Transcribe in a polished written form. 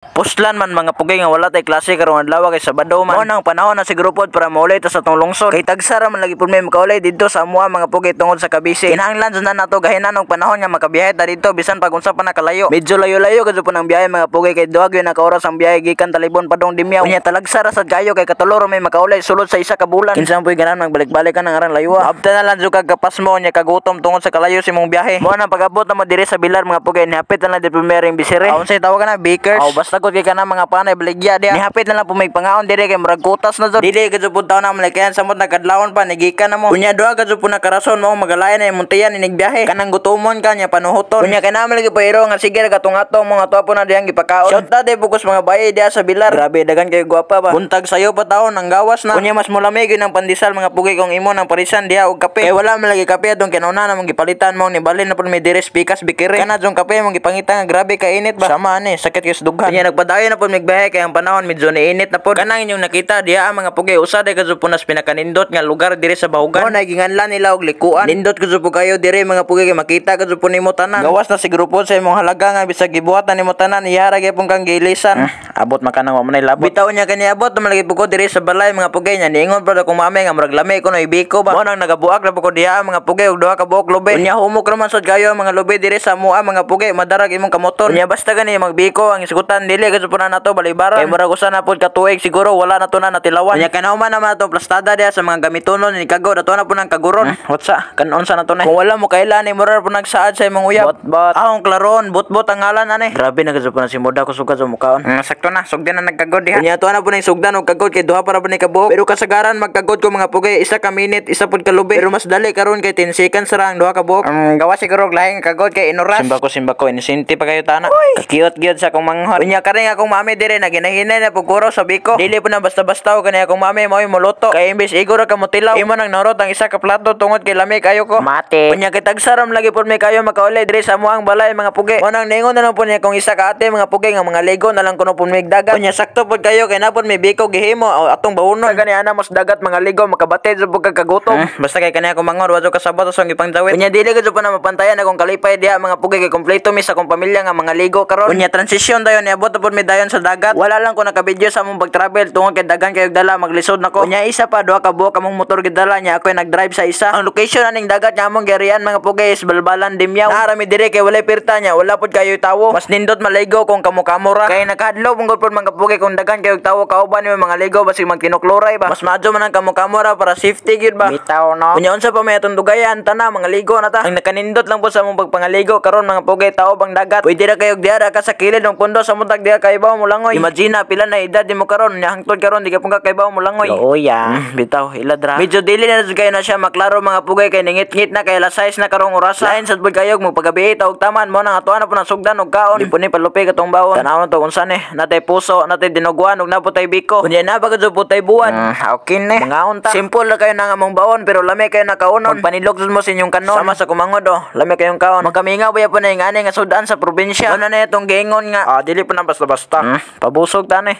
Puslan man mga pugay nga wala tay klase karong adlaw kay Sabado man. Mao nang panahon na siguro pod para maulay ta sa tong lungsod. Kay tagsara man lagi pud may makaulay didto sa amuha mga pugay tungod sa Kabisi. Kinahanglan sundan nato gahinan og panahon nga makabiyahe ta didto bisan pag unsa pa nakalayo. Medyo layo-layo kadto po nang biyahe mga pugay kay duha gyud na ka oras ang biyahe gikan Talibon padong Dimyaw. Unya talagsara sad kayo kay katuloro may makaulay sulod sa isa ka bulan. Kinsa puy ganan magbalik-balik ka nang aran laywa. Abta na lang jud kag kapas mo nya kagutom tungod sa kalayo si mong biyahe. Mo nang pag-abot na mo diri sa Bilar mga pugay nihapit na lang di primereng bisire. Unsay tawag na Bakers. Basta gud kay kana mga panay baligya dia. Nihapit na lang po may pangaon dire kay murag kutas na jud. Dili gud pud taw na malikayan samot nagkadlawon pa nigikan na mo. Unya duha gud pud nakarason mo magalayan na muntiyan inig biyahe. Kanang gutomon ka nya panuhoton. Unya kay naman lagi pairo nga sige katong-atong mga tuwa po na diyang gipakaon. Shout out bukus mga bayi dia sa Bilar. Grabe dagan kay guwapa ba. Buntag sayo pa taon nang gawas na. Unya mas mulamig yun ang pandesal mga pugay kung imo nang parisan diha og kape. Kay wala man lagi kape adtong kinuna na mong gipalitan mo ni balin na pud may dire pikas bikire. Kana jong kape mong gipangita nga grabe ka init ba. Sama ani sakit kay dughan. Unya nagpadayon na pud migbiyahe kay ang panahon medyo niinit na pud. Kanang inyong nakita diha ang mga pugay usa day kadto punas pinakanindot nga lugar dire sa Bahugan. Mo naginganlan nila og likuan. Nindot kadto po kayo dire mga pugay kay makita kadto po nimo tanan. Gawas na siguro po sa imong halaga nga bisag gibuhat na nimo tanan ihara gyud pong kang gilisan. Abot makanang wa man labot. Bitaw nya kani abot na malagi pugod dire sa balay mga pugay nya niingon pa kung mami nga murag lami ko no ibiko ba. Mo nang nagabuak na pugod diha mga pugay og duha ka buok lube. Unya humok raman sad kayo mga lube dire sa mua mga pugay madarag imong kamotor. Unya basta gani magbiko ang isgutan dili kadto po na nato balibaran. Kay murag usa na pud ka tuig siguro wala na to na natilawan. Unya kanahuman naman ato plastada diha sa mga gamitonon ni kagaw dato na po nang kaguron. Whatsa kanon sa nato na. Kung wala mo kailan ni murag po nagsaad sa imong uyab. Bot ahong klaron bot ang ngalan ani. Grabe na kadto po na si Moda ko sugad sa mukaon. Sakto na sugdan na nagkagod diha. Unya to na po nang sugdan og kagod kay duha para po ni kabuok. Pero kasagaran magkagod ko mga pugay isa ka minute isa pud ka lube. Pero mas dali karon kay 10 seconds ra ang duha ka buok. Gawa siguro og lahing kagod kay inuras. Simba ko inisente pa kayo tana. Cute gyud sa akong manghod. Unya kare nga akong mami dire naginahinay na puguro sa biko. Dili po na basta-basta og kani akong mami mo'y muluto. Kay imbes iguro ka mutilaw. Imo nang narot ang isa ka plato tungod kay lami kayo ko. Mate. Unya kay tagsaram lagi pud may kayo makaulay dire sa amuang balay mga pugay. Mo nang ningon na lang po niya kung isa ka ate mga pugay nga mga ligo na lang kuno pud mig dagat. Unya sakto pud kayo kay napod may biko gihimo atong bahunon. Gani ana mos dagat mga ligo makabate jud pud kagutom. Basta kay kani akong mangor wa jud kasabot sa ipangdawit. Unya dili gud pa na mapantayan akong kalipay diha mga pugay kay kompleto mi sa akong pamilya nga mga ligo karon. Unya transition dayon niabot pud mi dayon sa dagat. Wala lang ko naka-video sa among pag-travel tungod kay dagan kayo dala maglisod nako. Unya isa pa duha ka buok among motor gidala niya ako nag-drive sa isa. Ang location aning dagat nga among garian mga pugay is Balbalan Dimyaw. Narami dire kay walay pirta niya wala pud kayo tawo. Mas nindot maligo kung kamo-kamora. Kay nakahadlaw pud pud mga pugay kung dagan kayo tawo kauban ni mga ligo basig magtinukloray ba. Mas madyo man ang kamo-kamora para safety gyud ba. Bitaw no. Unya unsa pa may atong dugayan tana mga ligo na ta. Ang nakanindot lang po sa among pagpangaligo karon mga pugay tawo bang dagat. Pwede ra kayo diara ka sa kilid ng pundo sa muntag diha kay bawo mo langoy. Imagine pila na edad di mo karon nya hangtod karon di ka pung kay bawo mo langoy. Looya. Bitaw iladra. Medyo dili na kayo na siya maklaro mga pugay kay ningit-ngit na kay alas 6 na karong oras. Lain sad pud kayo mo pagabi taog taman mo nang atuan na po nasugdan og kaon. Di po ni palupi katong bawon. Tanawon to unsa ni natay puso natay dinuguan ug naputay biko. Unya na pagod putay buwan. Okay ni. Mangaon ta. Simple na kayo nang among bawon pero lami kayo nakaunon. Panilog mo sa inyong kanon. Sama sa kumangod lami kayong kaon. Magkamingaw ba po na ingani nga sudan sa probinsya. Ano na itong gingon nga. Dili po na basta-basta. Pabusog tani.